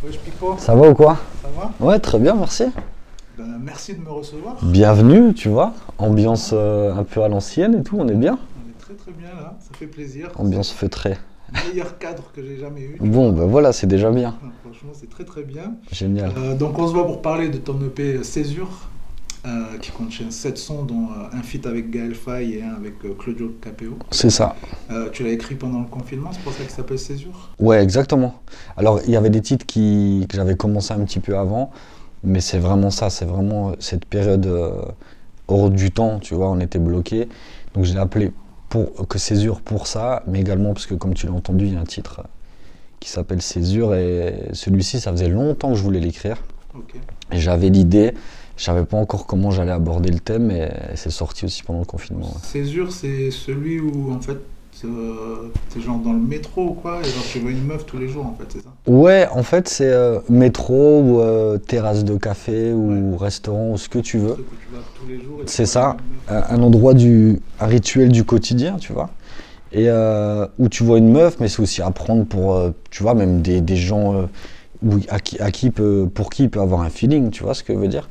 Wesh Pico, Ça va ou quoi? ça va? Ouais, très bien, merci. Merci de me recevoir. Bienvenue, tu vois. Ambiance un peu à l'ancienne et tout, on est bien. On est très très bien là, ça fait plaisir. Ambiance feutrée. C'est le meilleur cadre que j'ai jamais eu. Bon, ben voilà, c'est déjà bien. Non, franchement, c'est très très bien. Génial. Donc on se voit pour parler de ton EP Césure, qui contient 7 sons, dont un feat avec Gaël Faye et un avec Claudio Capéo. C'est ça. Tu l'as écrit pendant le confinement, c'est pour ça qu'il s'appelle Césure? Ouais, exactement. Alors, il y avait des titres que j'avais commencé un petit peu avant, mais c'est vraiment ça, c'est vraiment cette période hors du temps, tu vois, on était bloqué. Donc, je l'ai appelé que Césure pour ça, mais également parce que, comme tu l'as entendu, il y a un titre qui s'appelle Césure, et celui-ci, ça faisait longtemps que je voulais l'écrire. Ok. Et j'avais l'idée, je savais pas encore comment j'allais aborder le thème, et c'est sorti aussi pendant le confinement. Ouais. Césure, c'est celui où en fait c'est genre dans le métro ou quoi, et genre tu vois une meuf tous les jours en fait, c'est ça? Ouais, en fait, c'est métro ou terrasse de café ou restaurant ou ce que tu Un veux. truc où tu vas tous les jours et tu C'est vois ça, une meuf. un endroit un rituel du quotidien, tu vois. Et où tu vois une meuf, mais c'est aussi apprendre pour, tu vois, même des gens pour qui il peut avoir un feeling, tu vois ce que je veux dire.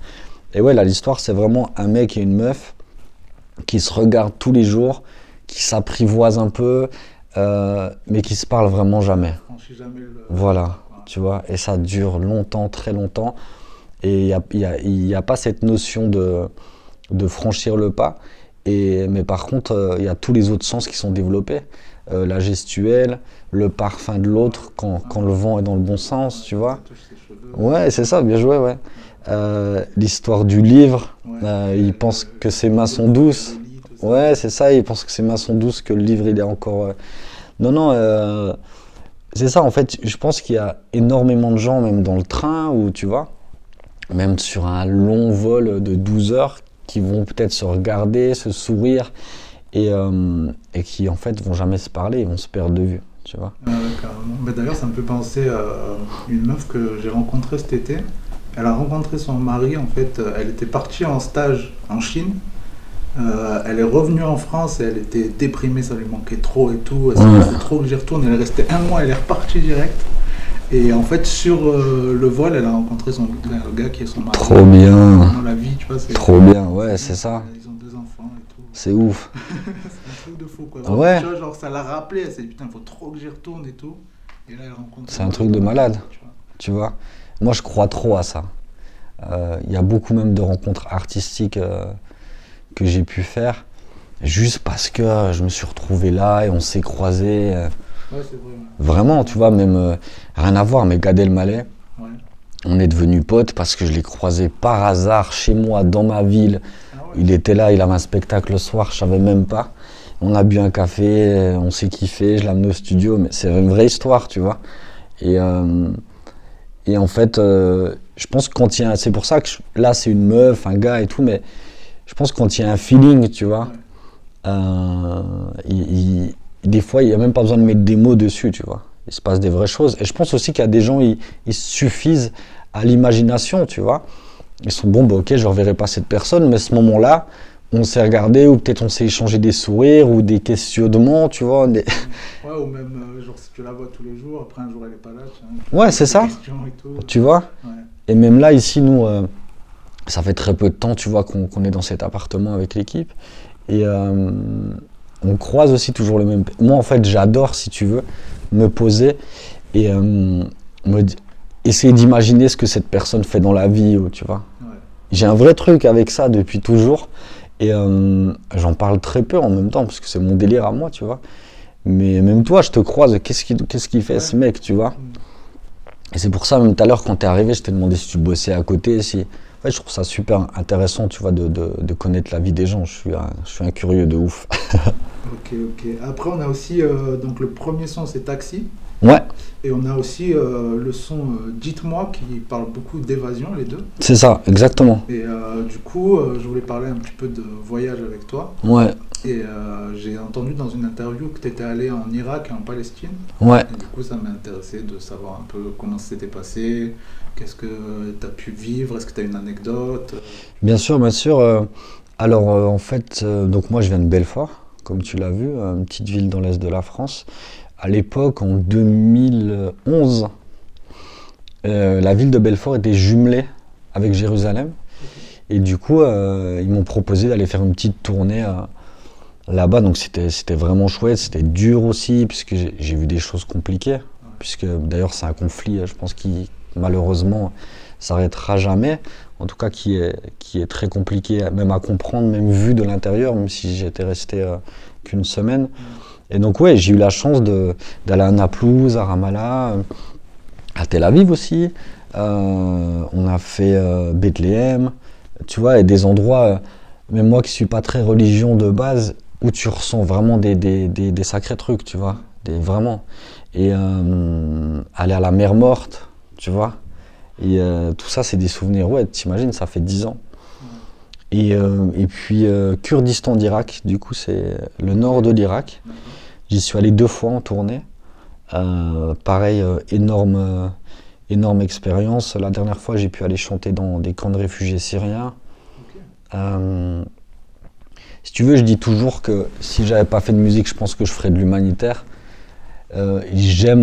Et ouais, là, l'histoire, c'est vraiment un mec et une meuf qui se regardent tous les jours, qui s'apprivoisent un peu, mais qui se parlent vraiment jamais. Franchis jamais le. Voilà, Voilà. tu vois, et ça dure longtemps, très longtemps. Et il y a pas cette notion de franchir le pas. Mais par contre, il y a tous les autres sens qui sont développés. La gestuelle, le parfum de l'autre quand le vent est dans le bon sens, tu vois. Ça touche ses cheveux. Ouais, c'est ça, bien joué, ouais. L'histoire du livre, Ouais. il pense que ses mains sont douces. Le lit, tout ça. Ouais, c'est ça, il pense que ses mains sont douces, que le livre, il est encore... Non, non, c'est ça, en fait, je pense qu'il y a énormément de gens, même dans le train, ou tu vois, même sur un long vol de 12 heures, qui vont peut-être se regarder, se sourire, et qui, en fait, vont jamais se parler, ils vont se perdre de vue, tu vois. Ouais, carrément. Mais d'ailleurs, ça me fait penser à une meuf que j'ai rencontrée cet été. Elle a rencontré son mari, en fait, elle était partie en stage en Chine. Elle est revenue en France et elle était déprimée, ça lui manquait trop et tout. Elle Ouais. s'est dit, trop que j'y retourne. Elle est restée un mois, elle est repartie direct. Et en fait, sur le vol, elle a rencontré le gars qui est son mari. Trop bien, Dans la vie, tu vois. trop bien, ouais, c'est ça, Ils ont 2 enfants et tout. c'est ouf. C'est un truc de fou, quoi. Vraiment, Ouais. tu vois, genre, ça l'a rappelé. Elle s'est dit, putain, faut trop que j'y retourne et tout. Et là, elle rencontre. C'est un truc de malade. Tu vois. Tu vois, moi je crois trop à ça. Il y a beaucoup même de rencontres artistiques que j'ai pu faire, juste parce que je me suis retrouvé là et on s'est croisés. Ouais, c'est vrai. Vraiment, tu vois, même rien à voir, mais Gad Elmaleh, Ouais. on est devenus potes parce que je l'ai croisé par hasard chez moi, dans ma ville. Ah ouais. Il était là, il avait un spectacle le soir, je savais même pas. On a bu un café, on s'est kiffé, je l'ai amené au studio, mais c'est une vraie histoire, tu vois. Et en fait, je pense que quand il y a, c'est pour ça que là c'est une meuf, un gars et tout, mais je pense que quand il y a un feeling, tu vois, Ouais. des fois il n'y a même pas besoin de mettre des mots dessus, tu vois. Il se passe des vraies choses. Et je pense aussi qu'il y a des gens, ils suffisent à l'imagination, tu vois. Ils sont bon, bah ok, je ne reverrai pas cette personne, mais à ce moment-là, on s'est regardé, ou peut-être on s'est échangé des sourires ou des questionnements, tu vois. Ouais, ou même, genre, si tu la vois tous les jours, après un jour elle est pas là, tiens, Ouais, c'est des ça, questions et tout. tu vois. Ouais. Et même là, ici, nous, ça fait très peu de temps, tu vois, qu'on est dans cet appartement avec l'équipe. Et on croise aussi toujours le même... Moi, en fait, j'adore, si tu veux, me poser et essayer d'imaginer ce que cette personne fait dans la vie, tu vois. Ouais. J'ai un vrai truc avec ça depuis toujours. Et j'en parle très peu en même temps, parce que c'est mon délire à moi, tu vois. Mais même toi, je te croise, qu'est-ce qu'il fait, Ouais. ce mec, tu vois. Mm. Et c'est pour ça, même tout à l'heure, quand t'es arrivé, je t'ai demandé si tu bossais à côté. Si... En fait, je trouve ça super intéressant, tu vois, de connaître la vie des gens. Je suis un curieux de ouf. Ok, ok. Après, on a aussi, donc le premier son, c'est Taxi. Ouais, Et on a aussi le son Dites-moi, qui parle beaucoup d'évasion, les deux. c'est ça, exactement. Et du coup, je voulais parler un petit peu de voyage avec toi. Ouais, Et j'ai entendu dans une interview que tu étais allé en Irak et en Palestine. ouais. Et du coup, ça m'a intéressé de savoir un peu comment ça s'était passé, qu'est-ce que tu as pu vivre, est-ce que tu as une anecdote? Bien sûr, bien sûr. Alors, en fait, donc moi, je viens de Belfort, comme tu l'as vu, une petite ville dans l'est de la France. À l'époque, en 2011, La ville de Belfort était jumelée avec Jérusalem. Et du coup, ils m'ont proposé d'aller faire une petite tournée là-bas. Donc c'était vraiment chouette, c'était dur aussi, puisque j'ai vu des choses compliquées. Puisque d'ailleurs c'est un conflit, je pense, qui malheureusement s'arrêtera jamais. En tout cas qui est très compliqué même à comprendre, même vu de l'intérieur, même si j'étais resté qu'une semaine. Et donc ouais, j'ai eu la chance d'aller à Naplouse, à Ramallah, à Tel Aviv aussi. On a fait Bethléem, tu vois, et des endroits, même moi qui suis pas très religion de base, où tu ressens vraiment des sacrés trucs, tu vois, vraiment. Et aller à la mer Morte, tu vois. Et tout ça, c'est des souvenirs, ouais, t'imagines, ça fait 10 ans. Et puis Kurdistan d'Irak, du coup, c'est le nord de l'Irak. J'y suis allé 2 fois en tournée. Pareil, énorme expérience. La dernière fois, j'ai pu aller chanter dans des camps de réfugiés syriens. Si tu veux, je dis toujours que si j'avais pas fait de musique, je pense que je ferais de l'humanitaire. Je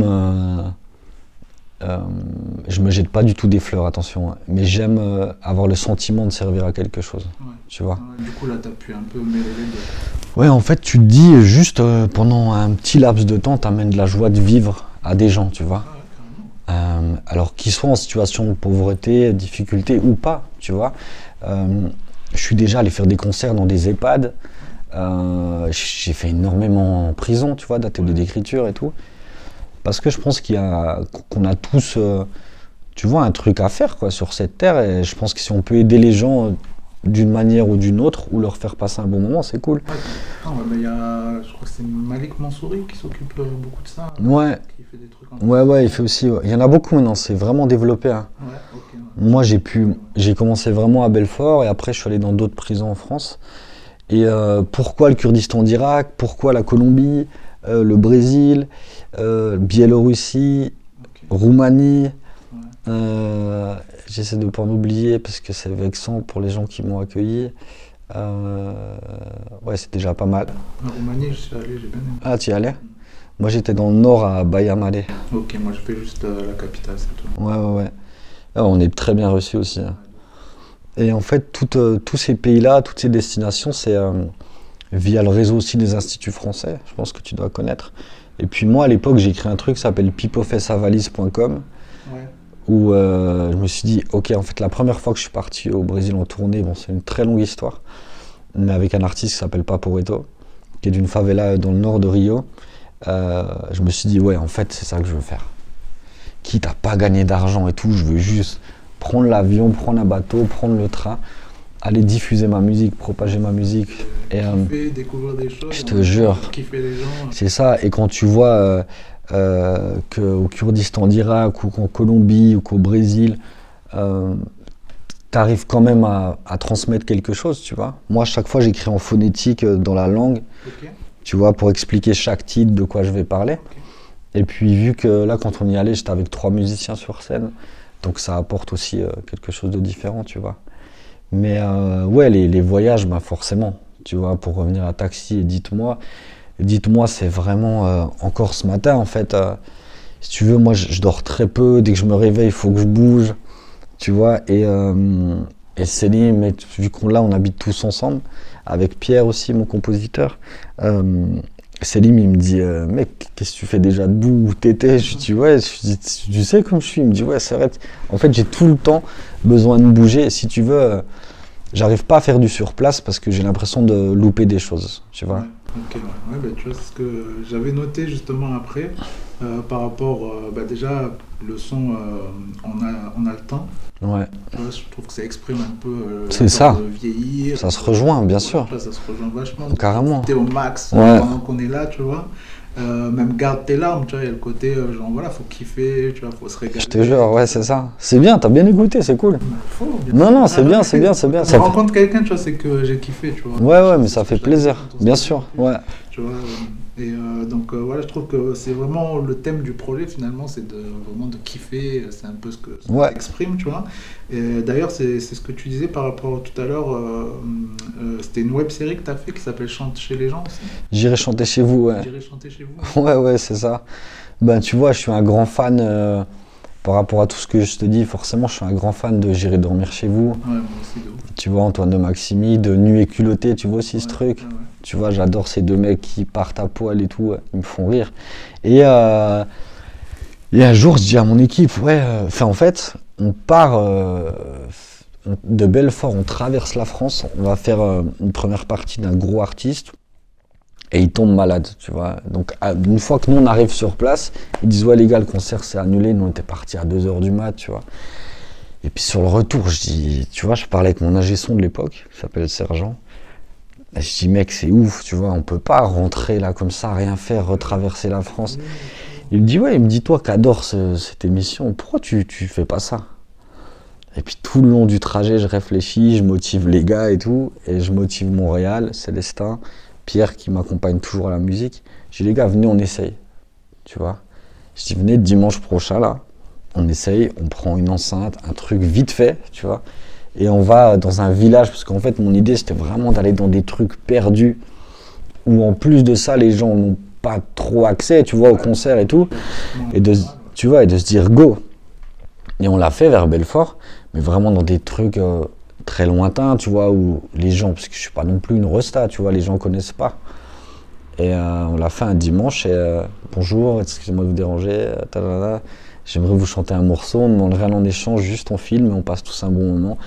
me jette pas du tout des fleurs, attention, hein, mais j'aime avoir le sentiment de servir à quelque chose, tu vois. Du coup, là, tu as pu un peu mêler les deux. Ouais, en fait, tu te dis juste pendant un petit laps de temps, tu amènes de la joie de vivre à des gens, tu vois. Alors qu'ils soient en situation de pauvreté, difficulté ou pas, tu vois. Je suis déjà allé faire des concerts dans des EHPAD. J'ai fait énormément en prison, tu vois, d'ateliers d'écriture et tout. Parce que je pense qu'on a tous, tu vois, un truc à faire quoi, sur cette terre. Et je pense que si on peut aider les gens d'une manière ou d'une autre, ou leur faire passer un bon moment, c'est cool. Mais je crois que c'est Malik Mansouri qui s'occupe beaucoup de ça. Ouais. Qui fait des trucs ouais, il fait aussi. Ouais. Il y en a beaucoup maintenant, c'est vraiment développé. Hein. Moi, j'ai commencé vraiment à Belfort et après, je suis allé dans d'autres prisons en France. Et pourquoi le Kurdistan d'Irak? Pourquoi la Colombie? Le Brésil, Biélorussie, Roumanie. J'essaie de ne pas en oublier parce que c'est vexant pour les gens qui m'ont accueilli. Ouais, c'est déjà pas mal. En Roumanie, je suis allé, j'ai bien aimé. Ah, tu y allais? Moi, j'étais dans le nord à Baia Mare. Ok, moi je fais juste la capitale, c'est tout. Ouais. Ah, on est très bien reçus aussi. Hein. Et en fait, tous ces pays-là, toutes ces destinations, c'est via le réseau aussi des instituts français, je pense que tu dois connaître. Et puis moi, à l'époque, j'ai créé un truc qui s'appelle pipofessavalise.com, où je me suis dit, ok, en fait, la première fois que je suis parti au Brésil en tournée, bon, c'est une très longue histoire, mais avec un artiste qui s'appelle Papo Reto, qui est d'une favela dans le nord de Rio, je me suis dit, ouais, en fait, c'est ça que je veux faire. Quitte à pas gagner d'argent et tout, je veux juste prendre l'avion, prendre un bateau, prendre le train, aller diffuser ma musique, propager ma musique. Et découvrir des choses. Je te jure. Kiffer les gens. C'est ça. Et quand tu vois qu'au Kurdistan d'Irak ou qu'en Colombie ou qu'au Brésil, tu arrives quand même à transmettre quelque chose, tu vois. Moi, à chaque fois, j'écris en phonétique dans la langue, tu vois, pour expliquer chaque titre, de quoi je vais parler. Et puis, vu que là, quand on y allait, j'étais avec 3 musiciens sur scène, donc ça apporte aussi quelque chose de différent, tu vois. Mais ouais, les voyages, bah forcément, tu vois, pour revenir à Taxi et Dites-moi, c'est vraiment encore ce matin, en fait. Si tu veux, moi, je dors très peu. Dès que je me réveille, il faut que je bouge, tu vois. Et Céline, vu qu'on on habite tous ensemble, avec Pierre aussi, mon compositeur. Céline, il me dit, mec, qu'est-ce que tu fais déjà debout? Où t'étais? Je lui dis, ouais, tu sais comme je suis. Il me dit, ouais, c'est vrai. En fait, j'ai tout le temps besoin de bouger. Et si tu veux, j'arrive pas à faire du surplace parce que j'ai l'impression de louper des choses, tu vois. Ok, bah, tu vois, c'est ce que j'avais noté justement après, par rapport, déjà, le son, on a le temps. Ouais. Tu vois, je trouve que ça exprime un peu c'est ça. De vieillir. Ça se rejoint, bien sûr. Ça se rejoint vachement. Carrément. T'es au max pendant qu'on est là, tu vois. Même garde tes larmes, tu vois, il y a le côté, genre voilà, faut kiffer, tu vois, faut se régaler. Je te jure, ouais, c'est ça. C'est bien, t'as bien écouté, c'est cool. Non, c'est bien. Quand je rencontre quelqu'un, tu vois, c'est que j'ai kiffé, tu vois. Ouais, mais ça fait plaisir, bien sûr, ouais. Tu vois, et donc voilà, je trouve que c'est vraiment le thème du projet finalement, c'est vraiment de kiffer, c'est un peu ce que ça exprime, tu vois. Et d'ailleurs, c'est ce que tu disais par rapport tout à l'heure, c'était une web série que tu as fait qui s'appelle Chante chez les gens aussi. J'irai chanter chez vous, ouais. J'irai chanter chez vous. Ouais, c'est ça. Ben, tu vois, je suis un grand fan par rapport à tout ce que je te dis, forcément, je suis un grand fan de J'irai dormir chez vous. Ouais, moi aussi, de ouf. Tu vois, Antoine de Maximi, de Nu et culotté, tu vois aussi ce Ouais, truc. ouais, ouais. Tu vois, j'adore ces deux mecs qui partent à poil et tout, ouais, ils me font rire. Et un jour, je dis à mon équipe, en fait, on part de Belfort, on traverse la France, on va faire une première partie d'un gros artiste, et il tombe malade, tu vois. Donc, une fois que nous, on arrive sur place, ils disent, ouais, les gars, le concert s'est annulé, nous, on était partis à 2h du mat, tu vois. Et puis, sur le retour, je dis, tu vois, je parlais avec mon ingé son de l'époque, qui s'appelle Sergent. Et je dis, mec, c'est ouf, tu vois, on peut pas rentrer là comme ça, rien faire, retraverser la France. Il me dit, ouais, il me dit, toi qui adore cette émission, pourquoi tu fais pas ça? Et puis tout le long du trajet, je réfléchis, je motive les gars et tout, et je motive Montréal, Célestin, Pierre qui m'accompagne toujours à la musique. Je dis, les gars, venez, on essaye, tu vois. Je dis, venez dimanche prochain là, on essaye, on prend une enceinte, un truc vite fait, tu vois, et on va dans un village, parce qu'en fait, mon idée, c'était vraiment d'aller dans des trucs perdus, où en plus de ça, les gens n'ont pas trop accès, tu vois, au concert et tout, et de se dire go. Et on l'a fait vers Belfort, mais vraiment dans des trucs très lointains, tu vois, où les gens, parce que je suis pas non plus une resta, tu vois, les gens connaissent pas. Et on l'a fait un dimanche, et bonjour, excusez-moi de vous déranger, j'aimerais vous chanter un morceau, on ne demande rien en échange, juste on filme et on passe tous un bon moment.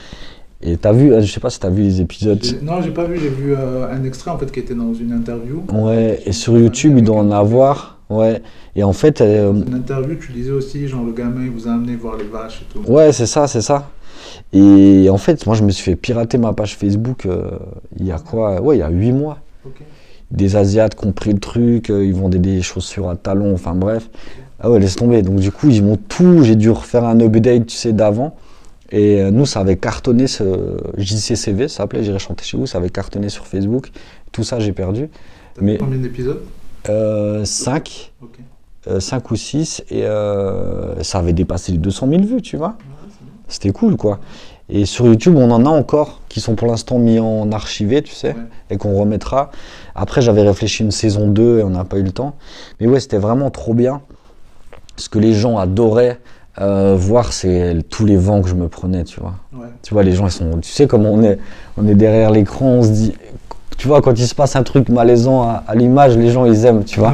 Et t'as vu, je sais pas si t'as vu les épisodes. Non, j'ai pas vu, j'ai vu un extrait en fait qui était dans une interview. Ouais, et sur YouTube, il doit en avoir. Ouais, et en fait. Une interview, tu disais aussi, genre le gamin il vous a amené voir les vaches et tout. Ouais, c'est ça, c'est ça. Et en fait, moi je me suis fait pirater ma page Facebook il y a quoi? Ouais, il y a 8 mois. Okay. Des Asiates qui ont pris le truc, ils vendaient des chaussures à talons, enfin bref. Ah ouais, laisse tomber. Donc du coup, ils m'ont tout, j'ai dû refaire un update, tu sais, d'avant. Et nous, ça avait cartonné, ce JCCV, ça s'appelait, J'irai chanter chez vous, ça avait cartonné sur Facebook. Tout ça, j'ai perdu. Mais combien d'épisodes? 5. Okay. 5 ou 6. Et ça avait dépassé les 200 000 vues, tu vois. Ouais, c'était cool, quoi. Et sur YouTube, on en a encore qui sont pour l'instant mis en archivé, tu sais, et qu'on remettra. Après, j'avais réfléchi une saison 2 et on n'a pas eu le temps. Mais ouais, c'était vraiment trop bien. Ce que les gens adoraient voir, c'est tous les vents que je me prenais, tu vois. Ouais. Tu vois, les gens, ils sont, tu sais, comme on est derrière l'écran, on se dit, tu vois, quand il se passe un truc malaisant à l'image, les gens, ils aiment, tu vois.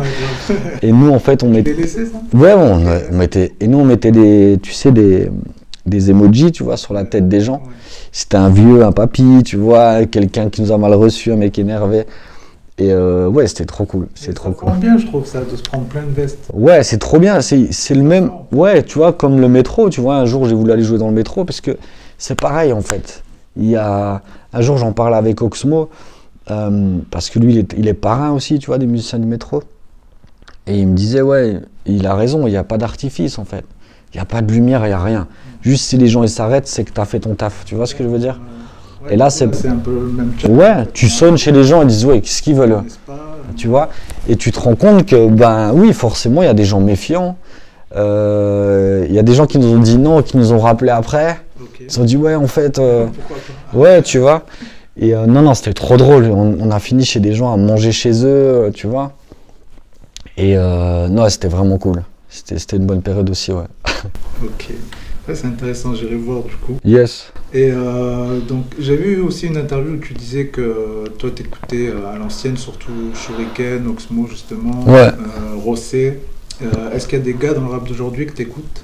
Ouais, et nous, en fait, on mettait. Laissé, ça ouais, on mettait. Et nous, on mettait des, tu sais, des emojis, tu vois, sur la tête des gens. Ouais. C'était un vieux, un papy, tu vois, quelqu'un qui nous a mal reçu, un mec énervé. Et ouais, c'était trop cool. C'est trop cool. C'est bien, je trouve, ça, de se prendre plein de vestes. Ouais, c'est trop bien. C'est le même. Ouais, tu vois, comme le métro. Tu vois, un jour, j'ai voulu aller jouer dans le métro parce que c'est pareil, en fait. Il y a un jour, j'en parlais avec Oxmo parce que lui, il est parrain aussi, tu vois, des musiciens du métro. Et il me disait, ouais, il a raison. Il n'y a pas d'artifice, en fait. Il n'y a pas de lumière, il n'y a rien. Juste si les gens ils s'arrêtent, c'est que tu as fait ton taf. Tu vois ce que je veux dire? Ouais, et là, c'est un peu le même truc. Ouais, tu sonnes chez les gens, ils disent, ouais, qu'est-ce qu'ils veulent? Tu vois? Et tu te rends compte que, ben oui, forcément, il y a des gens méfiants. Il y a des gens qui nous ont dit non, qui nous ont rappelé après. Okay. Ils ont dit, ouais, en fait. Ouais, tu vois? Et non, c'était trop drôle. On a fini chez des gens à manger chez eux, tu vois? Et non, c'était vraiment cool. C'était une bonne période aussi, ouais. Ok. Ouais, c'est intéressant, j'irai voir du coup. Yes. Et donc, j'ai vu aussi une interview où tu disais que toi, t'écoutais à l'ancienne, surtout Shuriken, Oxmo, justement, ouais. Rossé. Est-ce qu'il y a des gars dans le rap d'aujourd'hui que t'écoutes?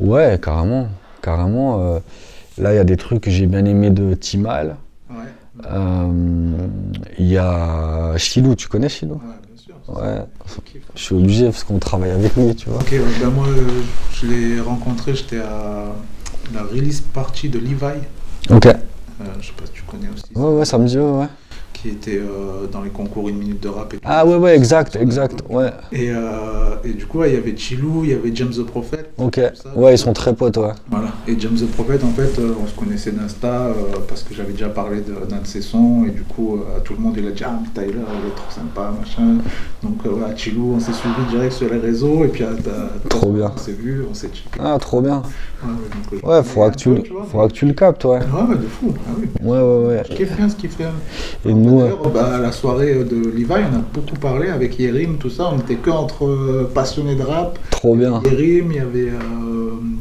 Ouais, carrément. Carrément. Là, il y a des trucs que j'ai bien aimé de Timal. Ouais. Il y a Chilou, tu connais Chilou? Ouais. Ouais, je suis obligé parce qu'on travaille avec lui, tu vois. Ok, ben moi je l'ai rencontré, j'étais à la release party de Levi. Ok. Je sais pas si tu connais aussi. Ouais, ça me dit, ouais. Qui était dans les concours 1 minute de rap et tout. Ah ouais, exact, ouais. Et du coup, il y avait Chilou, il y avait James the Prophet. Ok, ouais, ils sont très potes, ouais. Voilà, et James the Prophet, en fait, on se connaissait d'Insta parce que j'avais déjà parlé d'un de ses sons, et du coup, tout le monde, il a dit, ah, mais Tyler, il est trop sympa, machin. Donc, voilà, Chilou, on s'est suivi direct sur les réseaux, et puis, trop bien. On s'est vu, on s'est checké. Ah, trop bien. Ouais, faudra que tu le captes, ouais. Ouais, de fou, ah oui. Ouais. Je kiffe bien ce qu'il fait. Et Nous, D'ailleurs, à la soirée de Levi, on a beaucoup parlé avec Yerim, tout ça. On était que entre passionnés de rap. trop bien. Yerim, il y avait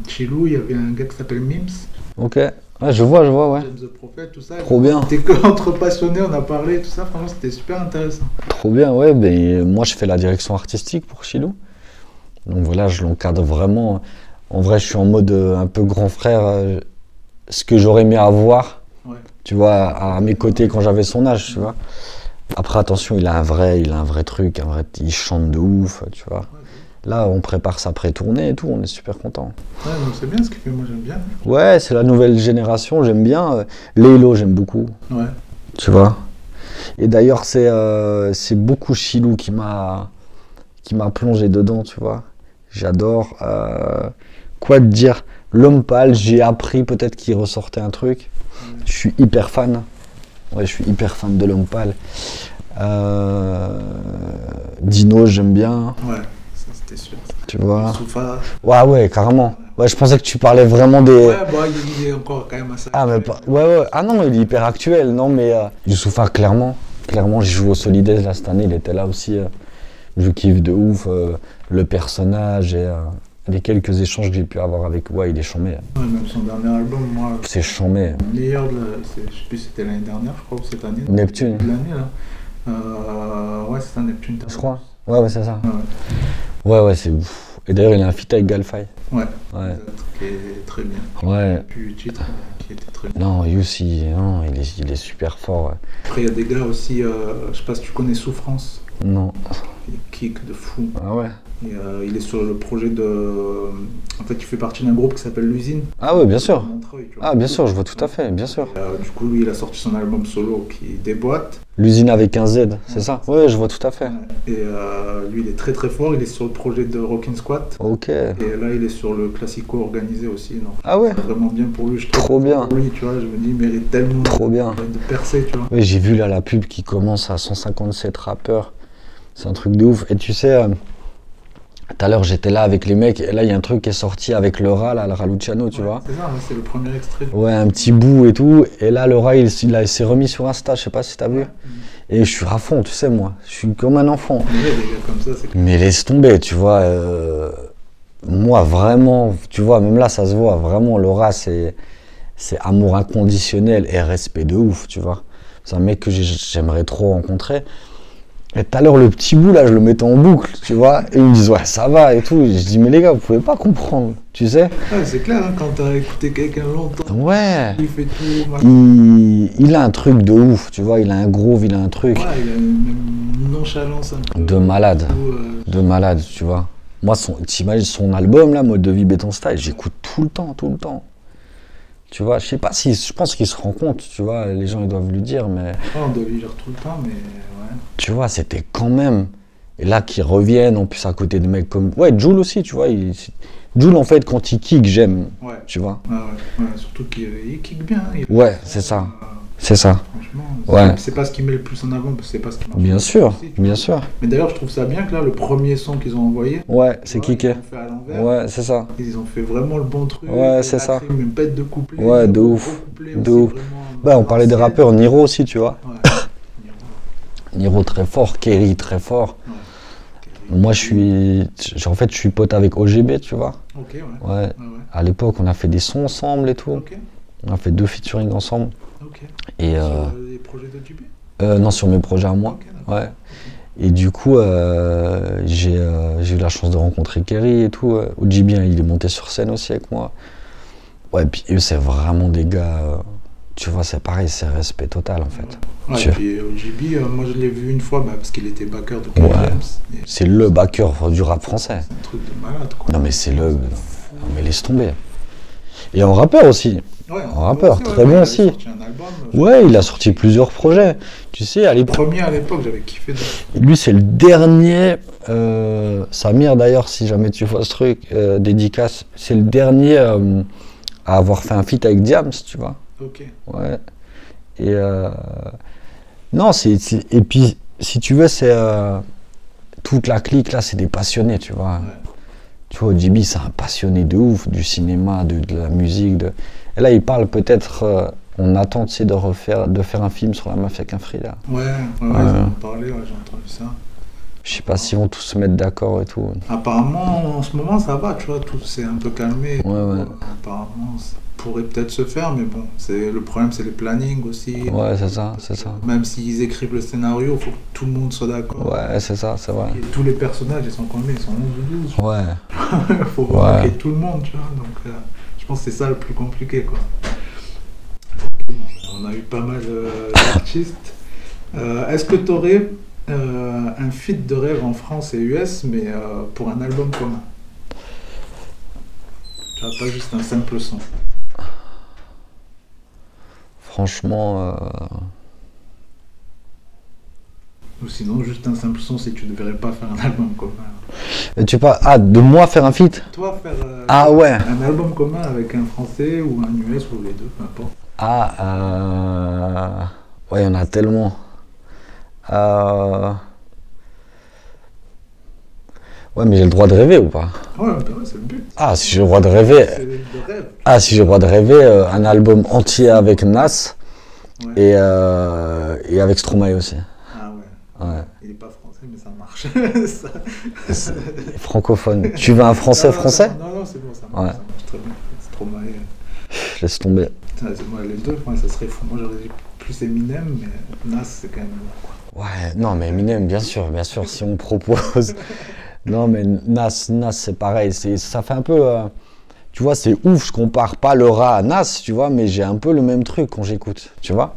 Chilou, il y avait un gars qui s'appelle Mims, Ok. Ouais, je vois, ouais. James the Prophet, tout ça. Trop bien. On était que entre passionnés, on a parlé, tout ça. Franchement, c'était super intéressant. Trop bien, ouais. Ben, moi, je fais la direction artistique pour Chilou. Donc voilà, je l'encadre vraiment. En vrai, je suis en mode un peu grand frère. Ce que j'aurais aimé avoir, Ouais. tu vois, à mes côtés quand j'avais son âge, tu vois. Après, attention, il a un vrai truc, il chante de ouf, tu vois. Ouais, Là, on prépare sa pré-tournée et tout, on est super content. ouais, donc c'est bien ce qu'il fait, moi j'aime bien. Ouais, c'est la nouvelle génération, j'aime bien. Lélo, j'aime beaucoup, Ouais. tu vois. Et d'ailleurs, c'est beaucoup Chilou qui m'a plongé dedans, tu vois. J'adore. Quoi te dire? L'homme pâle, j'ai appris peut-être qu'il ressortait un truc. Je suis hyper fan. Ouais, je suis hyper fan de l'homme pâle. Dino, j'aime bien, Ouais, ça c'était sûr. tu vois. Soufa. Ouais, carrément. Ouais, je pensais que tu parlais vraiment des. Ouais, bah il est encore quand même assez. Ah, mais pas. Ouais. Ah non, il est hyper actuel. Non, mais Youssoupha, clairement, j'ai joué au Solidays là cette année, il était là aussi. Je kiffe de ouf le personnage et les quelques échanges que j'ai pu avoir avec. Ouais, il est chambé. Ouais, même son dernier album, moi, C'est chambé. le meilleur de je sais plus si c'était l'année dernière, je crois, ou cette année. Neptune, De l'année là. Ouais, c'est un Neptune. je crois. Ouais, c'est ça. Ouais, Ouais, c'est ouf. Et d'ailleurs, il a un feat avec Galfay. ouais. Ouais. Exact, qui est très bien. Ouais. Et puis le titre qui était très bien. Non, Youssi, non, il est super fort. Ouais. Après, il y a des gars aussi, je sais pas si tu connais Souffrance, Non. il kick de fou. Ah ouais. Et, il est sur le projet de. En fait, il fait partie d'un groupe qui s'appelle L'Usine. Ah ouais, bien sûr. Montreuil, tu vois. Ah, bien sûr, je vois tout à fait, bien sûr. Et, du coup, lui, il a sorti son album solo qui déboîte. L'usine avec un Z, c'est ça? Ouais, je vois tout à fait. Et lui, il est très très fort. Il est sur le projet de Rockin' Squat. Ok. Et là, il est sur le Classico organisé aussi. Donc, Ah ouais, c'est vraiment bien pour lui. Je trouve. trop bien, Pour lui, tu vois, je me dis, il mérite tellement trop bien. de percer, tu vois. Ouais, j'ai vu là la pub qui commence à 157 rappeurs. C'est un truc de ouf. Et tu sais, tout à l'heure j'étais là avec les mecs, et là il y a un truc qui est sorti avec le rat, là, le rat Luciano, tu Ouais, vois. c'est ça, ouais, c'est le premier extrait. Ouais, un petit bout et tout. Et là le rat il s'est remis sur Insta, je sais pas si t'as vu. Et je suis à fond, tu sais, moi. Je suis comme un enfant. Mais ouais, des gars comme ça, c'est. Mais laisse tomber, tu vois. Moi, vraiment, tu vois, même là, ça se voit. Vraiment, Laura, c'est amour inconditionnel et respect de ouf, tu vois. C'est un mec que j'aimerais trop rencontrer. Et tout à l'heure, le petit bout, là, je le mettais en boucle, tu vois. Et ils me disent, ouais, ça va et tout. Et je dis, mais les gars, vous pouvez pas comprendre, tu sais. Ouais, c'est clair, hein, quand t'as écouté quelqu'un longtemps, Ouais. il fait tout. Il a un truc de ouf, tu vois. Il a un groove, il a un truc Ouais, il a une nonchalance un peu. de malade. Tout, De malade, tu vois. Moi, t'imagines son album, là, Mode de vie béton style, j'écoute tout le temps. Tu vois, je sais pas si, je pense qu'il se rend compte, tu vois, les gens ils doivent lui dire, mais on doit lui dire tout le temps, mais ouais. tu vois, c'était quand même. Et là, qu'ils reviennent, en plus à côté de mecs comme. Ouais, Jul aussi, tu vois. Jul, en fait, quand il kick, j'aime, Ouais, tu vois. ouais, surtout qu'il kick bien. Ouais, c'est ça. C'est ça. Franchement, Ouais. c'est pas ce qu'il met le plus en avant, c'est pas ce qui marche. Bien le sûr, plus aussi, tu vois. bien sûr. Mais d'ailleurs, je trouve ça bien que là, le premier son qu'ils ont envoyé, Ouais, tu c'est vois, kické. ils l'ont fait à l'envers. Ouais, c'est ça. Ils ont fait vraiment le bon truc. Ouais, et c'est la ça. crime, une pète de couplet. Ouais, de gros ouf. couplet De aussi, ouf. vraiment Bah, on parlait des ancien. rappeurs, Niro aussi, tu vois. Ouais. Niro très fort, Kerry très fort. Ouais. Moi, en fait, je suis pote avec OGB, tu vois. Ok, ouais. Ouais. Ouais. À l'époque, on a fait des sons ensemble et tout. Ok, On a fait 2 featuring ensemble. ok. Et Sur les projets de JB. non, sur mes projets à moi. Ok, d'accord. Ouais. Et du coup, j'ai eu la chance de rencontrer Kerry et tout. OGB, il est monté sur scène aussi avec moi. Ouais, puis eux, c'est vraiment des gars. Tu vois, c'est pareil, c'est respect total en fait. Ouais, Tu- et puis OGB, moi je l'ai vu une fois parce qu'il était backer de King Ouais. James. Et C'est le backer du rap français. c'est un truc de malade quoi. Non, mais c'est le. Non, mais laisse tomber. Et en rappeur aussi. Ouais, un rappeur, très ouais, bon il a aussi. sorti un album, Ouais, il a sorti plusieurs projets. Tu sais, à Le l'époque. premier à l'époque, j'avais kiffé. Lui, c'est le dernier. Samir, d'ailleurs, si jamais tu vois ce truc, dédicace, c'est le dernier à avoir fait un feat avec Diams, tu vois. Ok. Ouais. Et non, et puis, si tu veux, c'est toute la clique là, c'est des passionnés, tu vois. Ouais. Tu vois, OGB, c'est un passionné de ouf du cinéma, de la musique. Et là, il parle peut-être On attend, tu sais, de faire un film sur la mafia Quinfri, là. Ouais, j'en ai parlé, ouais, j'ai entendu ça. Je sais pas s'ils vont tous se mettre d'accord et tout. Apparemment, en ce moment, ça va, tu vois, tout s'est un peu calmé. Ouais. Apparemment, ça pourrait peut-être se faire, mais bon, le problème, c'est les plannings aussi. Ouais, c'est ça. Même s'ils écrivent le scénario, il faut que tout le monde soit d'accord. Ouais, c'est ça, c'est vrai. Et tous les personnages, ils sont combien? Ils sont 11 ou 12. Ouais. Il faut remarquer tout le monde, tu vois. Donc, je pense que c'est ça le plus compliqué, quoi. Okay. On a eu pas mal d'artistes. Est-ce que tu aurais un feat de rêve en France et US, mais pour un album commun? Tu vois, pas juste un simple son. Franchement... Ou sinon, juste un simple son si tu ne devrais pas faire un album commun. Et tu parles... Ah, de moi faire un feat? Toi, faire ouais. un album commun avec un Français ou un US ou les deux, peu importe. Ouais, il y en a tellement. Ouais, mais j'ai le droit de rêver ou pas? Ouais, c'est le but. Ah, si j'ai le droit de rêver. C'est le rêve. Ah, si j'ai le droit de rêver, un album entier avec Nas Ouais. et avec Stromae aussi. Ah ouais. Ouais. Il n'est pas français, mais ça marche. Francophone. Tu veux un français français? Non, c'est bon, ça marche très bien. Stromae. Laisse tomber. Moi, les deux, ça serait fou. Moi, j'aurais dit plus Eminem, mais Nas, c'est quand même quoi. Ouais, non, mais Eminem, bien sûr, si on me propose. Non, mais Nas, c'est pareil. Ça fait un peu. Tu vois, c'est ouf, je compare pas le rat à Nas, tu vois, mais j'ai un peu le même truc quand j'écoute, tu vois.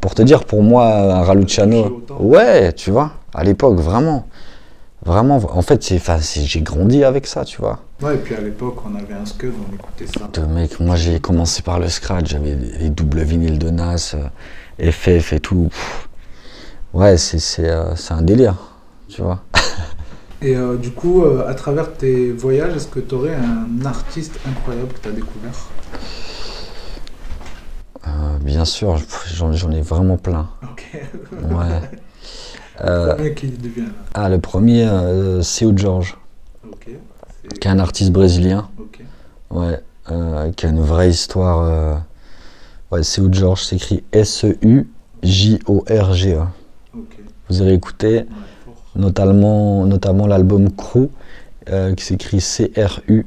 Pour te dire, pour moi, un Raluciano. Ouais, tu vois, à l'époque, vraiment. Vraiment, en fait, j'ai grandi avec ça, tu vois. Ouais, et puis à l'époque, on avait un Scud, on écoutait ça. Mec, moi, j'ai commencé par le scratch, j'avais les doubles vinyles de Nas, FF et tout. Pff. Ouais, c'est un délire, tu vois. Et du coup, à travers tes voyages, est-ce que tu aurais un artiste incroyable que tu as découvert? Bien sûr, j'en ai vraiment plein. Ok. Ouais. Le premier qui devient là. Ah, le premier, Seu Jorge, Ok. qui est un artiste brésilien. Ok. Ouais, qui a une vraie histoire. Ouais, Seu Jorge s'écrit Seujorge. Ok. Vous avez écouté, Ouais, notamment l'album Crew, qui s'écrit CRU,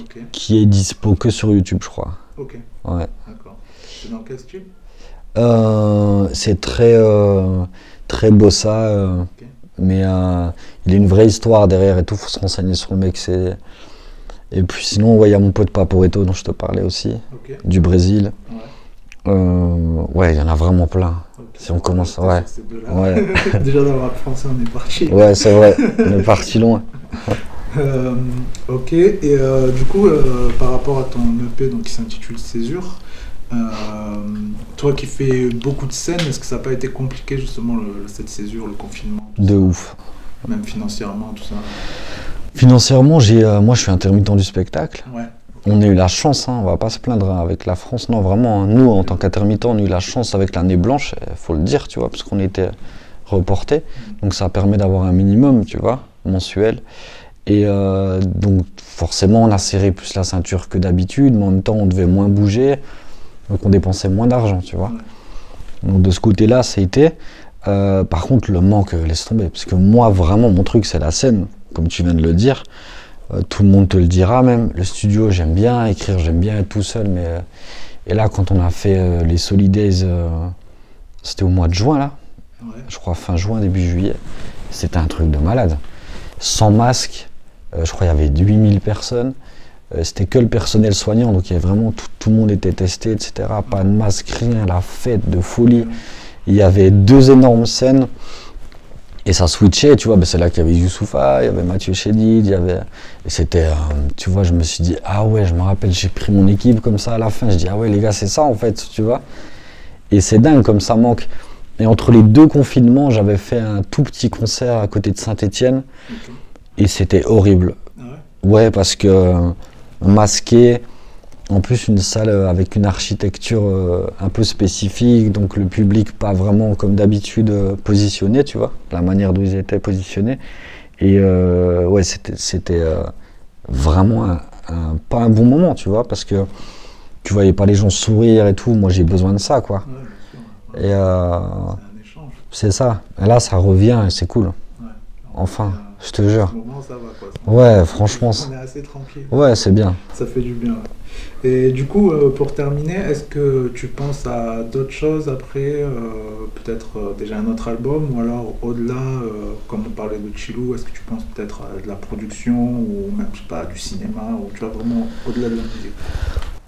ok. qui est dispo que sur YouTube, je crois. Ok. Ouais. D'accord. C'est dans quel style? C'est très bossa, Ok. mais il a une vraie histoire derrière et tout, faut se renseigner sur le mec. Et puis sinon, ouais, il y a mon pote Paporeto dont je te parlais aussi, Ok. du Brésil. Ouais. Ouais, il y en a vraiment plein. Ok. Si on commence, rester ouais. sur ces deux-là. Ouais. Déjà dans le rap français, on est parti. Ouais, c'est vrai, on est parti loin. Ok. Et du coup, par rapport à ton EP donc, qui s'intitule Césure, toi qui fais beaucoup de scènes, est-ce que ça n'a pas été compliqué justement cette césure, le confinement, De ouf. même financièrement, tout ça? Financièrement, moi je suis intermittent du spectacle. Ouais. On a eu la chance, hein, on va pas se plaindre hein, avec la France. Non, vraiment, hein, nous en tant qu'intermittent, on a eu la chance avec l'année blanche, faut le dire, tu vois, parce qu'on était reporté. Donc ça permet d'avoir un minimum, tu vois, mensuel. Et donc forcément, on a serré plus la ceinture que d'habitude, mais en même temps, on devait moins bouger. Donc on dépensait moins d'argent, tu vois. Ouais. Donc de ce côté-là, ça a été. Par contre, le manque, laisse tomber. Parce que moi, vraiment, mon truc, c'est la scène, comme tu viens de le dire. Tout le monde te le dira même. Le studio, j'aime bien. Écrire, j'aime bien être tout seul. Mais et là, quand on a fait les Solidays, c'était au mois de juin, là. Ouais. Je crois fin juin, début juillet. C'était un truc de malade. Sans masque. Je crois qu'il y avait 8000 personnes. C'était que le personnel soignant, donc il y avait vraiment tout le monde était testé, etc. Pas de masque, rien, la fête de folie. Il y avait 2 énormes scènes et ça switchait, tu vois. Ben c'est là qu'il y avait Youssoupha, il y avait Mathieu Chédid, il y avait. Et c'était, tu vois, je me suis dit, ah ouais, je me rappelle, j'ai pris mon équipe comme ça à la fin. Je dis, ah ouais, les gars, c'est ça en fait, tu vois. Et c'est dingue comme ça manque. Et entre les 2 confinements, j'avais fait un tout petit concert à côté de Saint-Étienne et c'était horrible. Ah ouais. Ouais, parce que. Masqué, en plus une salle avec une architecture un peu spécifique, donc le public pas vraiment comme d'habitude positionné, tu vois, la manière dont ils étaient positionnés. Et ouais, c'était vraiment pas un bon moment, tu vois, parce que tu voyais pas les gens sourire et tout. Moi, j'ai besoin de ça, quoi. Ouais, bien sûr. Ouais. Et C'est un échange. c'est ça. Et là, ça revient et c'est cool. Ouais. Enfin, Et, je te jure. à ce moment, ça va quoi. Ouais, franchement, On est assez tranquille. ouais, c'est bien. Ça fait du bien. Et du coup, pour terminer, est-ce que tu penses à d'autres choses après, peut-être déjà un autre album, ou alors au-delà, comme on parlait de Chilou, est-ce que tu penses peut-être à de la production, ou même, je sais pas, du cinéma, ou tu vois, vraiment au-delà de la musique?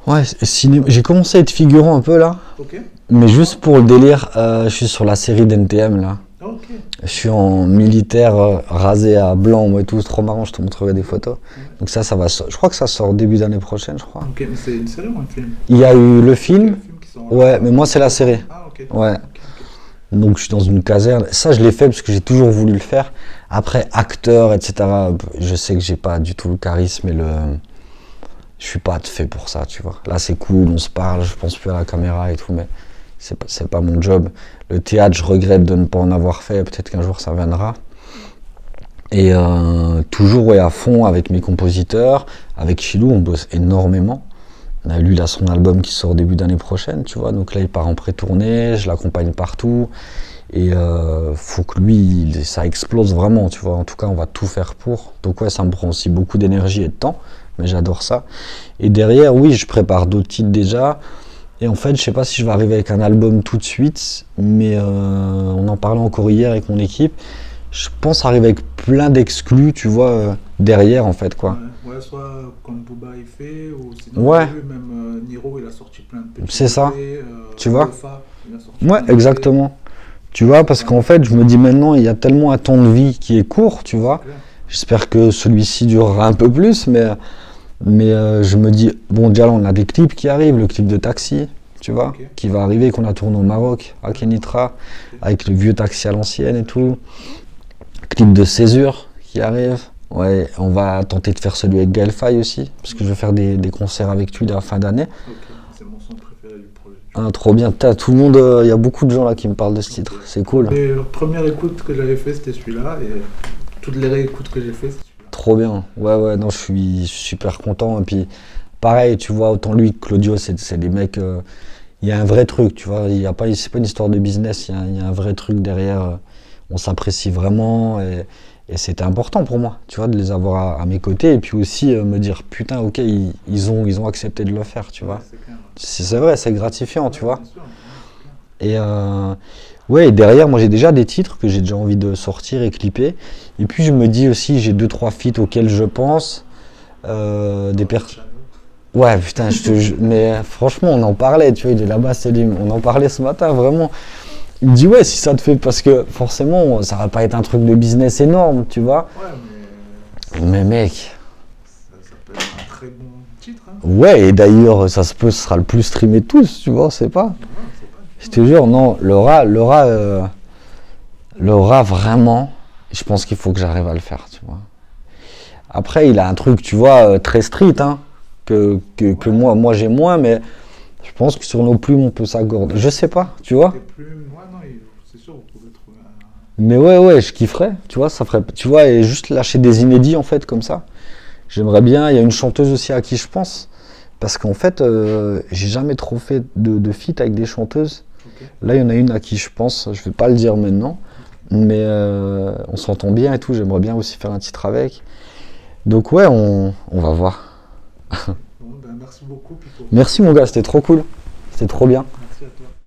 Ouais, cinéma. J'ai commencé à être figurant un peu là, Ok. mais juste pour le délire, je suis sur la série d'NTM là. Ah, ok. Je suis en militaire rasé à blanc, moi et tout, c'est trop marrant, je te montrerai des photos. Donc ça va, je crois que ça sort début d'année prochaine, je crois. Ok, mais c'est une série ou un film? Il y a eu le Ok, film, le film qui sort. ouais, mais moi c'est la série. Ah, ok. Ouais. Ok, ok. Donc je suis dans une caserne. Ça, je l'ai fait parce que j'ai toujours voulu le faire. Après, acteur, etc. Je sais que j'ai pas du tout le charisme et le. Je suis pas fait pour ça, tu vois. Là, c'est cool, on se parle, je pense plus à la caméra et tout, mais c'est pas mon job. Le théâtre, je regrette de ne pas en avoir fait. Peut-être qu'un jour ça viendra. Et toujours ouais, à fond avec mes compositeurs, avec Chilou, on bosse énormément. Lui, il a son album qui sort début d'année prochaine, tu vois. Donc là, il part en pré-tournée, je l'accompagne partout. Et faut que lui, ça explose vraiment, tu vois. En tout cas, on va tout faire pour. Donc ouais, ça me prend aussi beaucoup d'énergie et de temps, mais j'adore ça. Et derrière, oui, je prépare d'autres titres déjà. Et en fait, je sais pas si je vais arriver avec un album tout de suite, mais on en parlait encore hier avec mon équipe. Je pense arriver avec plein d'exclus, tu vois, derrière en fait, quoi. Ouais, soit comme Booba il fait, ou sinon Ouais. j'ai vu même Niro, il a sorti plein de petits C'est ça. EP, Tu vois. Alpha, il a sorti Ouais, plein d'EP. exactement. Tu vois, parce qu'en fait, je me dis maintenant, il y a tellement un temps de vie qui est court, tu vois. Clair. J'espère que celui-ci durera un peu plus, mais je me dis, bon, déjà là, on a des clips qui arrivent, le clip de Taxi, tu vois, Ok. qui va arriver, qu'on a tourné au Maroc, à Kenitra, avec le vieux taxi à l'ancienne et tout. Clip de Césure qui arrive. Ouais, on va tenter de faire celui avec Gaël Faye aussi, parce que je vais faire des concerts avec lui à la fin d'année. Ok, c'est mon son préféré du projet. Ah, trop bien, tout le monde, il y a beaucoup de gens là qui me parlent de ce titre, c'est cool. Et la première écoute que j'avais fait, c'était celui-là, et toutes les réécoutes que j'ai fait, c'est celui-là. Trop bien, ouais, non, je suis super content. Et puis, pareil, tu vois, autant lui que Claudio, c'est des mecs. Il y a un vrai truc, tu vois, c'est pas une histoire de business, il y a un vrai truc derrière. On s'apprécie vraiment et c'était important pour moi, tu vois, de les avoir à mes côtés. Et puis aussi me dire, putain, ok, ils ont accepté de le faire, tu vois. Ouais, c'est clair. C'est vrai, c'est gratifiant, tu vois. Bien sûr, c'est clair. Et ouais, et derrière, moi j'ai déjà des titres que j'ai déjà envie de sortir et clipper. Et puis je me dis aussi, j'ai 2-3 feats auxquels je pense. Des personnes. Ouais, putain, mais franchement, on en parlait, tu vois, il est là-bas, Célim. On en parlait ce matin, vraiment. Il me dit, ouais, si ça te fait. Parce que forcément, ça va pas être un truc de business énorme, tu vois. Ouais, Mais mec, ça peut être un très bon titre. Hein. ouais, et d'ailleurs, ce sera le plus streamé de tous, tu vois, c'est pas. Ouais, c'est pas Je te jure, non, Laura, vraiment, je pense qu'il faut que j'arrive à le faire, tu vois. Après, il a un truc, tu vois, très street, hein, que moi j'ai moins, mais je pense que sur nos plumes, on peut s'accorder. Je sais pas, tu vois. Des plumes, ouais, non, c'est sûr, vous pouvez trouver un. Mais ouais, je kifferais, tu vois, ça ferait, tu vois, et juste lâcher des inédits, en fait, comme ça. J'aimerais bien, il y a une chanteuse aussi à qui je pense, parce qu'en fait, j'ai jamais trop fait de feat avec des chanteuses. Ok. Là, il y en a une à qui je pense, je vais pas le dire maintenant, mais on s'entend bien et tout, j'aimerais bien aussi faire un titre avec. Donc ouais, on va voir. Bon, ben, merci beaucoup, Pipo. Merci mon gars, c'était trop cool, c'était trop bien. Merci à toi.